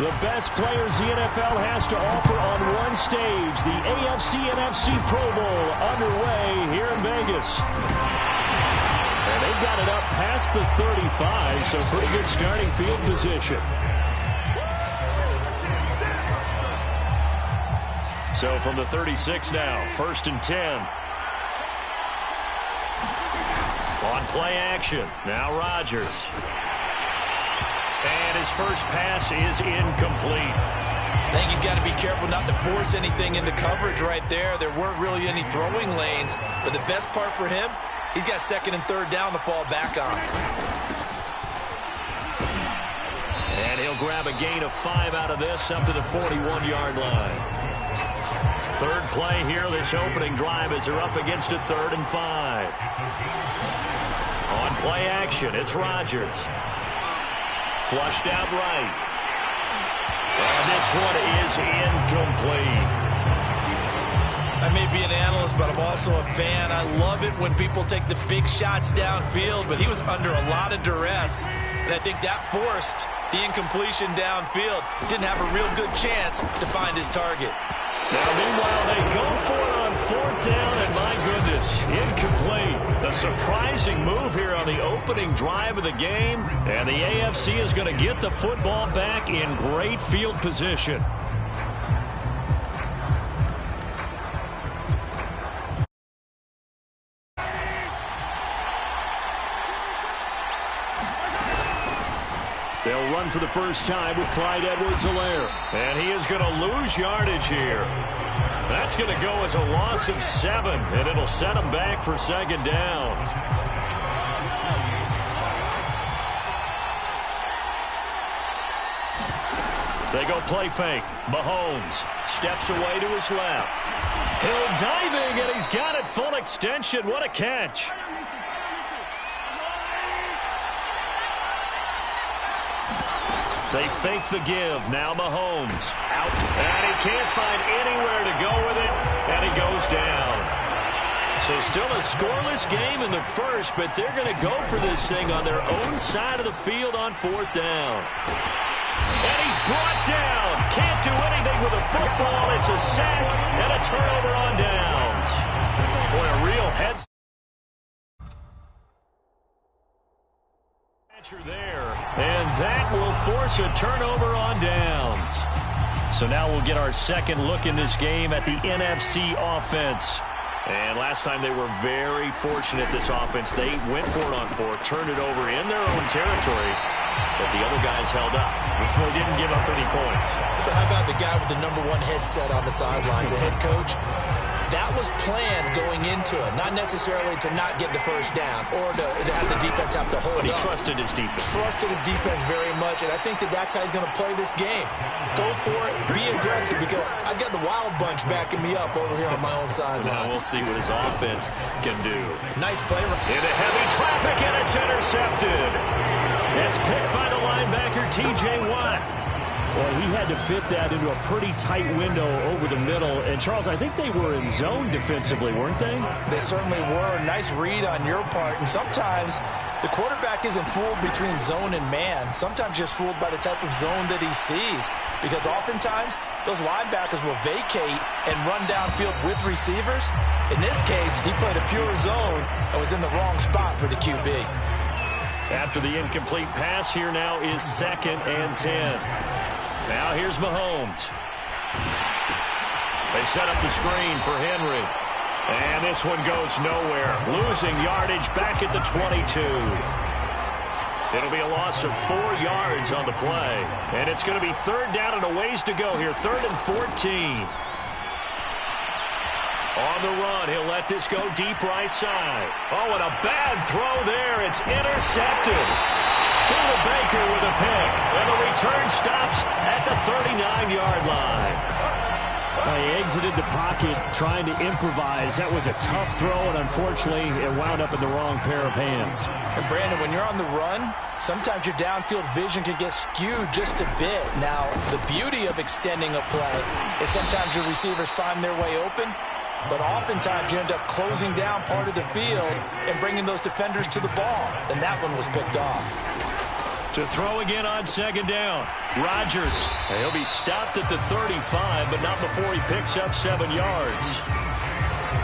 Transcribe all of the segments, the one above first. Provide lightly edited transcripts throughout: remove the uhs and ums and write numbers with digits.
The best players the NFL has to offer on one stage. The AFC-NFC Pro Bowl underway here in Vegas. And they've got it up past the 35, so pretty good starting field position. So from the 36 now, 1st and 10. On play action, now Rodgers. And his first pass is incomplete. I think he's got to be careful not to force anything into coverage right there. There weren't really any throwing lanes, but the best part for him, he's got 2nd and 3rd down to fall back on. And he'll grab a gain of 5 out of this up to the 41-yard line. 3rd play here, this opening drive as they're up against a 3rd and 5. On play action, it's Rodgers. Flushed out right. And this one is incomplete. I may be an analyst, but I'm also a fan. I love it when people take the big shots downfield, but he was under a lot of duress, and I think that forced the incompletion downfield. Didn't have a real good chance to find his target. Now, meanwhile, they go for it on 4th down, and my goodness, incomplete. A surprising move here on the opening drive of the game, and the AFC is going to get the football back in great field position. They'll run for the first time with Clyde Edwards-Helaire. And he is going to lose yardage here. That's going to go as a loss of 7, and it'll set him back for 2nd down. They go play fake. Mahomes steps away to his left. Hill diving, and he's got it full extension. What a catch. They fake the give. Now Mahomes out. And he can't find anywhere to go with it. And he goes down. So still a scoreless game in the first, but they're going to go for this thing on their own side of the field on 4th down. And he's brought down. Can't do anything with a football. It's a sack and a turnover on downs. Boy, a real head there, and that will force a turnover on downs. So now we'll get our 2nd look in this game at the NFC offense. And last time they were very fortunate, this offense. They went for it on 4, turned it over in their own territory, but the other guys held up. They didn't give up any points. So how about the guy with the #1 headset on the sidelines, the head coach? That was planned going into it, not necessarily to not get the first down or to have the defense have to hold up. But he trusted his defense. Trusted his defense very much, and I think that's how he's going to play this game. Go for it, be aggressive, because I've got the wild bunch backing me up over here on my own sideline. Now we'll see what his offense can do. Nice play. Into heavy traffic, and it's intercepted. It's picked by the linebacker, T.J. Watt. Well, he had to fit that into a pretty tight window over the middle. And, Charles, I think they were in zone defensively, weren't they? They certainly were. Nice read on your part. And sometimes the quarterback isn't fooled between zone and man. Sometimes just fooled by the type of zone that he sees. Because oftentimes those linebackers will vacate and run downfield with receivers. In this case, he played a pure zone and was in the wrong spot for the QB. After the incomplete pass, here now is 2nd and 10. Now here's Mahomes. They set up the screen for Henry. And this one goes nowhere. Losing yardage back at the 22. It'll be a loss of 4 yards on the play. And it's going to be 3rd down and a ways to go here. 3rd and 14. On the run, he'll let this go deep right side. Oh, and a bad throw there. It's intercepted. Buda Baker with a pick. And the return stops at the 39-yard line. He exited the pocket trying to improvise. That was a tough throw, and unfortunately, it wound up in the wrong pair of hands. And Brandon, when you're on the run, sometimes your downfield vision can get skewed just a bit. Now, the beauty of extending a play is sometimes your receivers find their way open, but oftentimes you end up closing down part of the field and bringing those defenders to the ball, and that one was picked off. To throw again on second down. Rodgers. He'll be stopped at the 35, but not before he picks up 7 yards.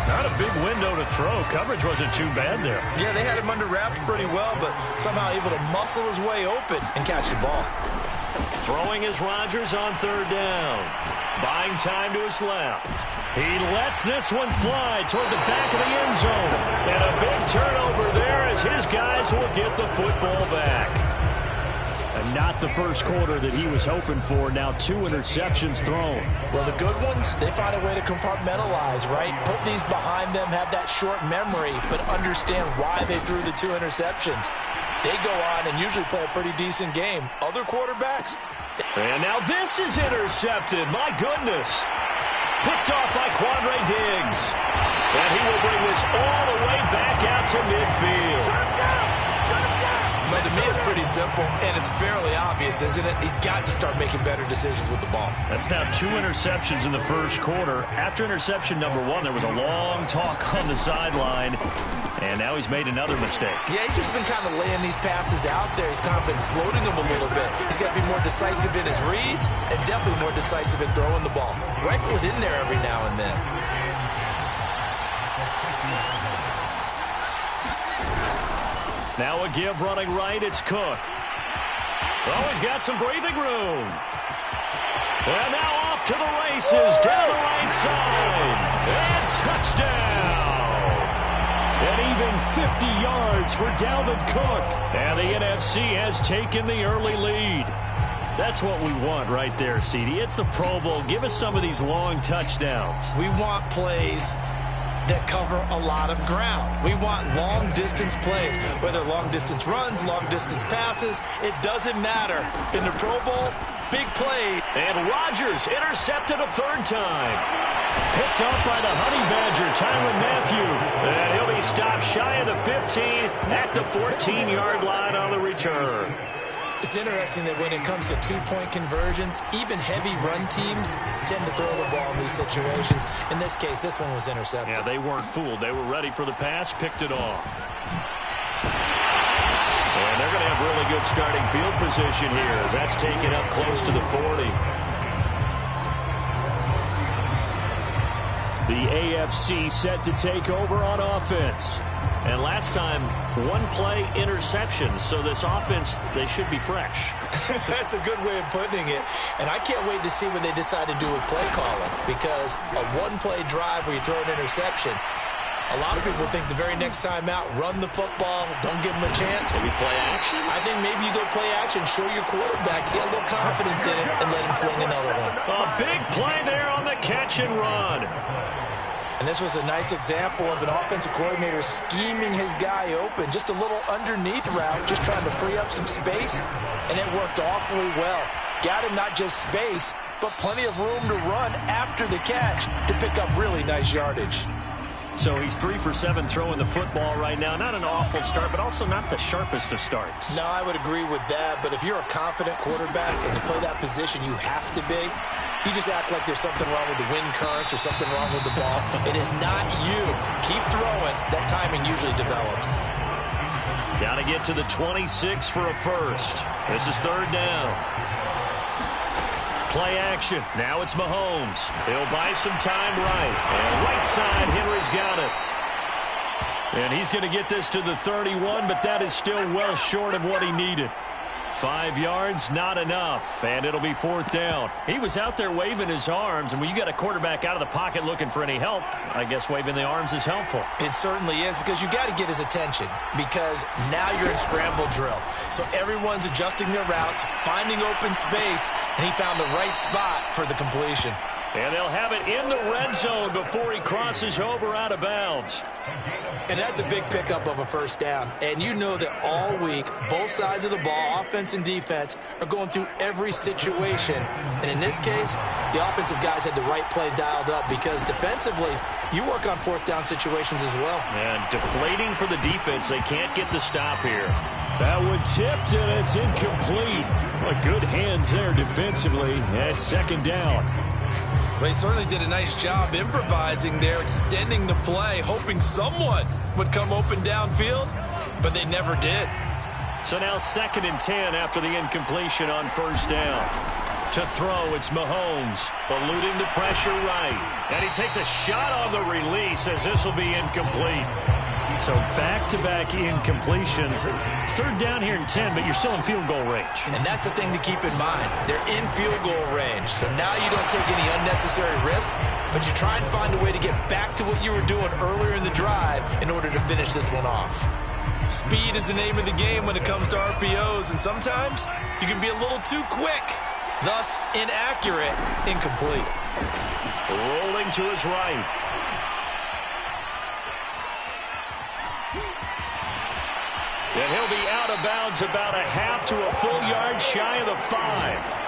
Not a big window to throw. Coverage wasn't too bad there. Yeah, they had him under wraps pretty well, but somehow able to muscle his way open and catch the ball. Throwing is Rodgers on third down. Buying time to his left. He lets this one fly toward the back of the end zone. And a big turnover there as his guys will get the football back. And not the first quarter that he was hoping for. Now 2 interceptions thrown. Well, the good ones, they find a way to compartmentalize, right? Put these behind them, have that short memory, but understand why they threw the 2 interceptions. They go on and usually play a pretty decent game. Other quarterbacks... And now this is intercepted. My goodness. Picked off by Quandre Diggs. And he will bring this all the way back out to midfield. But to me, it's pretty simple, and it's fairly obvious, isn't it? He's got to start making better decisions with the ball. That's now 2 interceptions in the first quarter. After interception number 1, there was a long talk on the sideline, and now he's made another mistake. Yeah, he's just been kind of laying these passes out there. He's kind of been floating them a little bit. He's got to be more decisive in his reads and definitely more decisive in throwing the ball. Rifle it in there every now and then. Now a give running right, it's Cook. Oh, he's got some breathing room. And now off to the races, down the right side. And touchdown. And even 50 yards for Dalvin Cook. And the NFC has taken the early lead. That's what we want right there, CD. It's a Pro Bowl. Give us some of these long touchdowns. We want plays that cover a lot of ground. We want long-distance plays, whether long-distance runs, long-distance passes. It doesn't matter. In the Pro Bowl, big play. And Rodgers intercepted a 3rd time. Picked up by the Honey Badger, Tyrann Mathieu. And he'll be stopped shy of the 15 at the 14-yard line on the return. It's interesting that when it comes to 2-point conversions, even heavy run teams tend to throw the ball in these situations. In this case, this one was intercepted. Yeah, they weren't fooled. They were ready for the pass, picked it off. And they're going to have really good starting field position here as that's taken up close to the 40. The AFC set to take over on offense. And last time, 1-play interception. So this offense, they should be fresh. That's a good way of putting it. And I can't wait to see what they decide to do with play calling. Because a 1-play drive where you throw an interception, a lot of people think the very next time out, run the football, don't give them a chance. Maybe play action? I think maybe you go play action, show your quarterback, get a little confidence in it, and let him fling another one. A big play there on the catch and run. And this was a nice example of an offensive coordinator scheming his guy open. Just a little underneath route, just trying to free up some space, and it worked awfully well. Got him not just space, but plenty of room to run after the catch to pick up really nice yardage. So he's 3 for 7 throwing the football right now. Not an awful start, but also not the sharpest of starts. No, I would agree with that. But if you're a confident quarterback and you play that position, you have to be. You just act like there's something wrong with the wind currents or something wrong with the ball. It is not you. Keep throwing. That timing usually develops. Got to get to the 26 for a first. This is 3rd down. Play action. Now it's Mahomes. He'll buy some time right. And right side, Henry's got it. And he's going to get this to the 31, but that is still well short of what he needed. 5 yards, not enough, and it'll be 4th down. He was out there waving his arms, and when you got a quarterback out of the pocket looking for any help, I guess waving the arms is helpful. It certainly is, because you got to get his attention, because now you're in scramble drill. So everyone's adjusting their routes, finding open space, and he found the right spot for the completion. And they'll have it in the red zone before he crosses over out of bounds. And that's a big pickup of a 1st down. And you know that all week, both sides of the ball, offense and defense, are going through every situation. And in this case, the offensive guys had the right play dialed up because defensively, you work on 4th down situations as well. And deflating for the defense. They can't get the stop here. That one tipped, and it's incomplete. But good hands there defensively at 2nd down. They certainly did a nice job improvising there, extending the play, hoping someone would come open downfield, but they never did. So now 2nd and 10 after the incompletion on first down. To throw, it's Mahomes, eluding the pressure right. And he takes a shot on the release as this will be incomplete. So back-to-back incompletions. 3rd down here and 10, but you're still in field goal range. And that's the thing to keep in mind. They're in field goal range. So now you don't take any unnecessary risks, but you try and find a way to get back to what you were doing earlier in the drive in order to finish this one off. Speed is the name of the game when it comes to RPOs, and sometimes you can be a little too quick. Thus, inaccurate, incomplete. Rolling to his right. And he'll be out of bounds about a half to a full yard shy of the 5.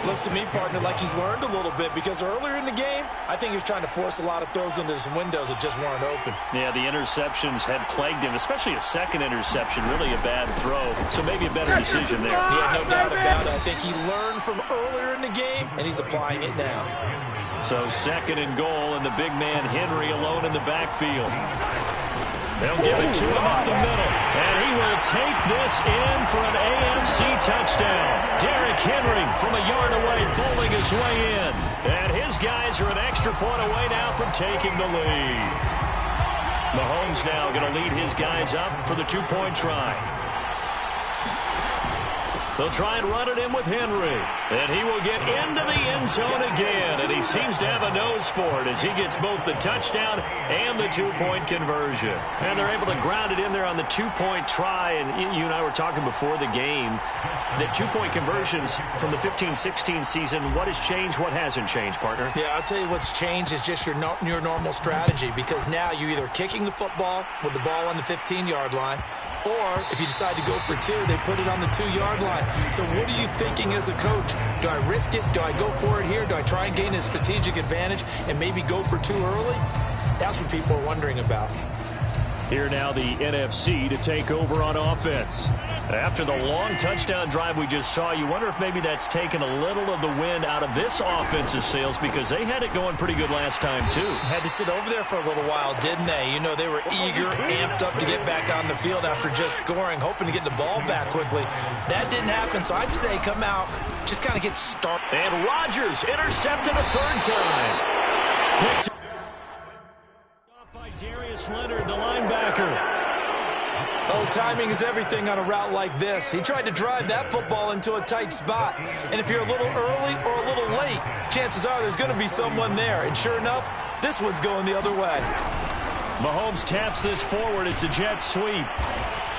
Looks to me, partner, like he's learned a little bit because earlier in the game, I think he was trying to force a lot of throws into some windows that just weren't open. Yeah, the interceptions had plagued him, especially a second interception, really a bad throw. So maybe a better decision there. Yeah, no doubt about it. I think he learned from earlier in the game, and he's applying it now. So 2nd and goal, and the big man Henry alone in the backfield. They'll give it to him up the middle, and he will take this in for an AFC touchdown. Derrick Henry from a yard away, bowling his way in. And his guys are an extra point away now from taking the lead. Mahomes now going to lead his guys up for the 2-point try. They'll try and run it in with Henry. And he will get into the end zone again. And he seems to have a nose for it as he gets both the touchdown and the 2-point conversion. And they're able to ground it in there on the 2-point try. And you and I were talking before the game that 2-point conversions from the 15-16 season, what has changed, what hasn't changed, partner? Yeah, I'll tell you what's changed is just your normal strategy, because now you're either kicking the football with the ball on the 15-yard line, or if you decide to go for 2, they put it on the 2-yard line. So what are you thinking as a coach? Do I risk it? Do I go for it here? Do I try and gain a strategic advantage and maybe go for 2 early? That's what people are wondering about. Here now the NFC to take over on offense. After the long touchdown drive we just saw, you wonder if maybe that's taken a little of the wind out of this offensive sails, because they had it going pretty good last time too. Had to sit over there for a little while, didn't they? You know, they were eager, amped up to get back on the field after just scoring, hoping to get the ball back quickly. That didn't happen, so I'd say come out, just kind of get started. And Rodgers intercepted a 3rd time. Picked up by Darius Leonard, the linebacker. Oh, timing is everything on a route like this. He tried to drive that football into a tight spot. And if you're a little early or a little late, chances are there's going to be someone there. And sure enough, this one's going the other way. Mahomes taps this forward. It's a jet sweep.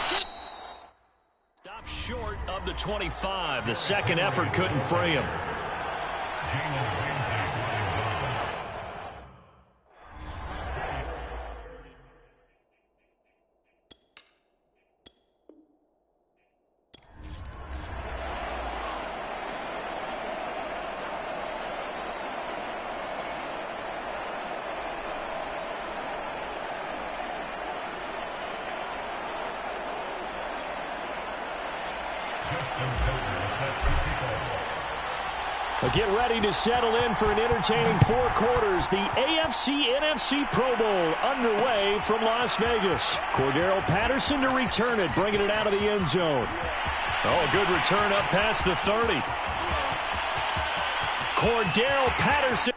Stop short of the 25. The second effort couldn't free him. Get ready to settle in for an entertaining 4 quarters. The AFC-NFC Pro Bowl underway from Las Vegas. Cordero Patterson to return it, bringing it out of the end zone. Oh, good return up past the 30. Cordero Patterson.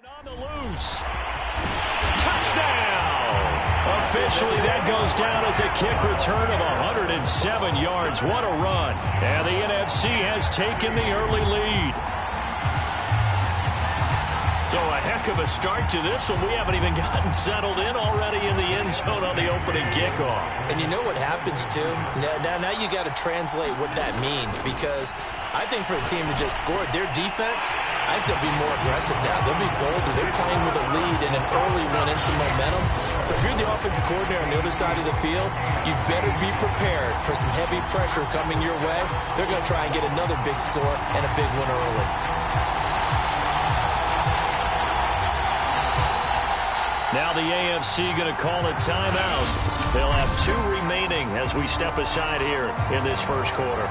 On the loose. Touchdown! Officially, that goes down as a kick return of 107 yards. What a run. And the NFC has taken the early lead. So a heck of a start to this one. We haven't even gotten settled in already in the end zone on the opening kickoff. And you know what happens, too? Now you got to translate what that means, because I think for a team that just scored, their defense, I think they'll be more aggressive now. They'll be bolder. They're playing with a lead and an early one and some momentum. So if you're the offensive coordinator on the other side of the field, you better be prepared for some heavy pressure coming your way. They're going to try and get another big score and a big one early. Now the AFC going to call a timeout. They'll have 2 remaining as we step aside here in this first quarter.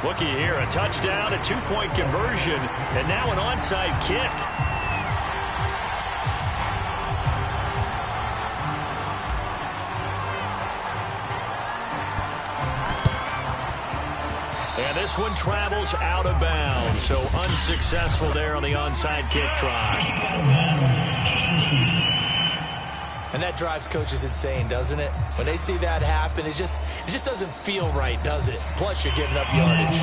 Looky here, a touchdown, a 2-point conversion, and now an onside kick. And this one travels out of bounds, so unsuccessful there on the onside kick try. And that drives coaches insane, doesn't it? When they see that happen, it just doesn't feel right, does it? Plus, you're giving up yardage.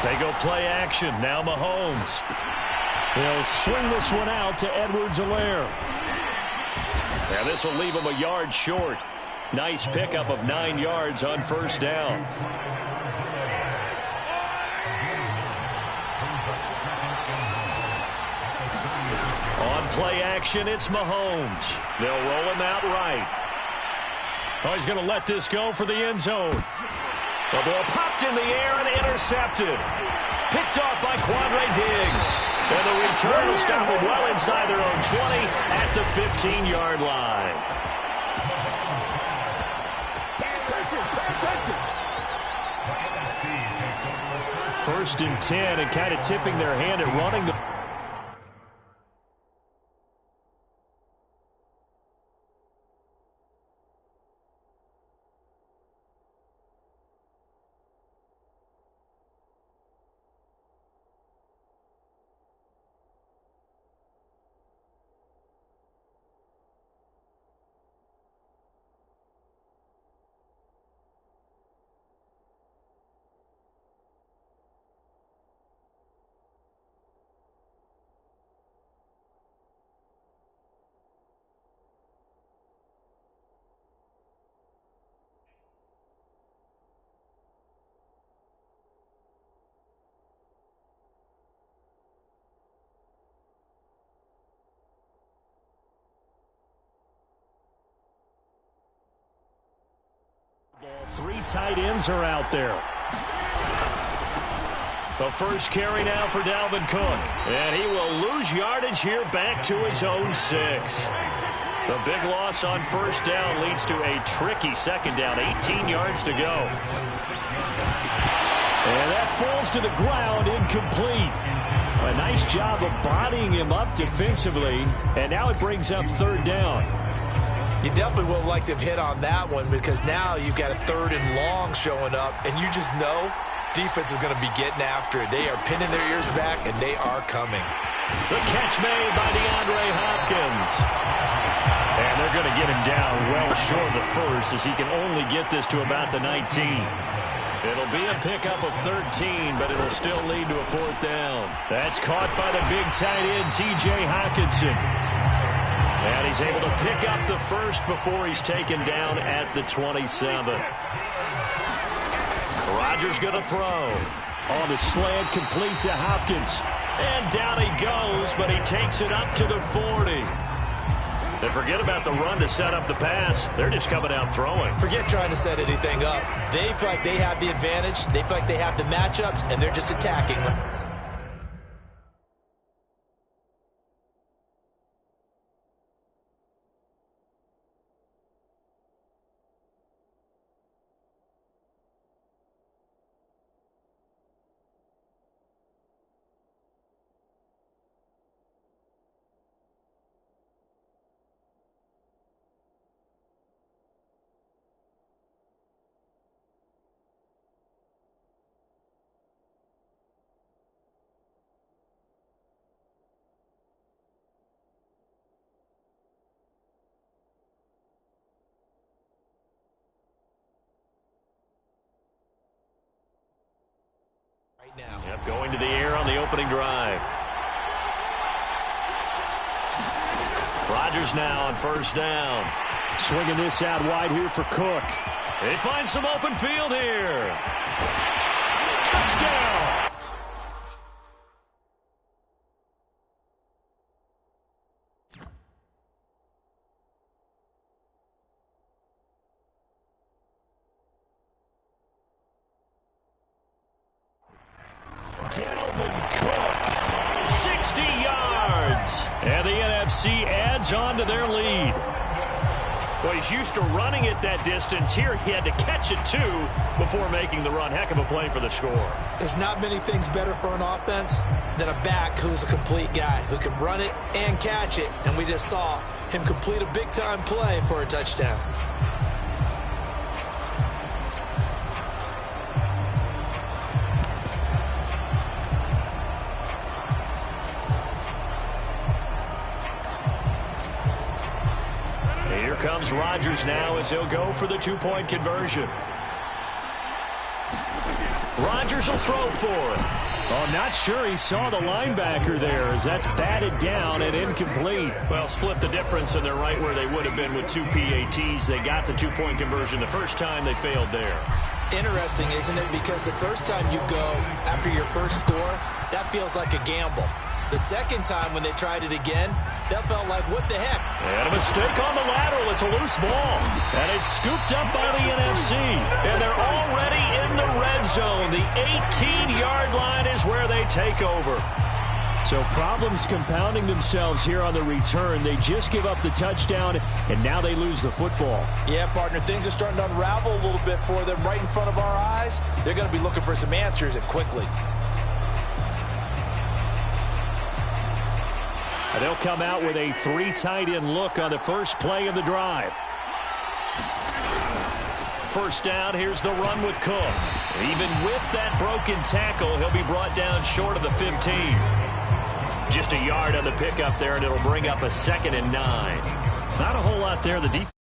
They go play action. Now Mahomes. He'll swing this one out to Edwards-Helaire. Now this will leave him a yard short. Nice pickup of 9 yards on first down. On play action, it's Mahomes. They'll roll him out right. Oh, he's going to let this go for the end zone. The ball popped in the air and intercepted. Picked off by Quandre Diggs. And the return will stop them well inside their own 20 at the 15-yard line. First and 10, and kind of tipping their hand at running the... Three tight ends are out there. The first carry now for Dalvin Cook. And he will lose yardage here back to his own 6. The big loss on first down leads to a tricky second down. 18 yards to go. And that falls to the ground, incomplete. A nice job of bodying him up defensively. And now it brings up third down. You definitely would have liked to have hit on that one because now you've got a 3rd and long showing up, and you just know defense is going to be getting after it. They are pinning their ears back, and they are coming. The catch made by DeAndre Hopkins. And they're going to get him down well short of the first as he can only get this to about the 19. It'll be a pickup of 13, but it'll still lead to a 4th down. That's caught by the big tight end, T.J. Hockenson. And he's able to pick up the first before he's taken down at the 27. Rodgers going to throw. On the slant, complete to Hopkins. And down he goes, but he takes it up to the 40. And forget about the run to set up the pass. They're just coming out throwing. Forget trying to set anything up. They feel like they have the advantage. They feel like they have the matchups, and they're just attacking. Now. Yep, going to the air on the opening drive. Rodgers now on first down. Swinging this out wide here for Cook. They find some open field here. Touchdown! And the NFC adds on to their lead. Well, he's used to running it that distance. Here he had to catch it, too, before making the run. Heck of a play for the score. There's not many things better for an offense than a back who's a complete guy, who can run it and catch it. And we just saw him complete a big-time play for a touchdown. Here comes Rodgers now as he'll go for the two-point conversion. Rodgers will throw for it. Oh, not sure he saw the linebacker there as that's batted down and incomplete. Well, split the difference, and they're right where they would have been with two PATs. They got the two-point conversion the first time. They failed there. Interesting, isn't it? Because the first time you go after your first score, that feels like a gamble. The second time when they tried it again, that felt like, what the heck? And a mistake on the lateral. It's a loose ball. And it's scooped up by the NFC. And they're already in the red zone. The 18-yard line is where they take over. So problems compounding themselves here on the return. They just give up the touchdown, and now they lose the football. Yeah, partner, things are starting to unravel a little bit for them right in front of our eyes. They're going to be looking for some answers, and quickly. And they'll come out with a 3 tight end look on the first play of the drive. First down, here's the run with Cook. Even with that broken tackle, he'll be brought down short of the 15. Just a yard on the pickup there, and it'll bring up a 2nd and 9. Not a whole lot there. The defense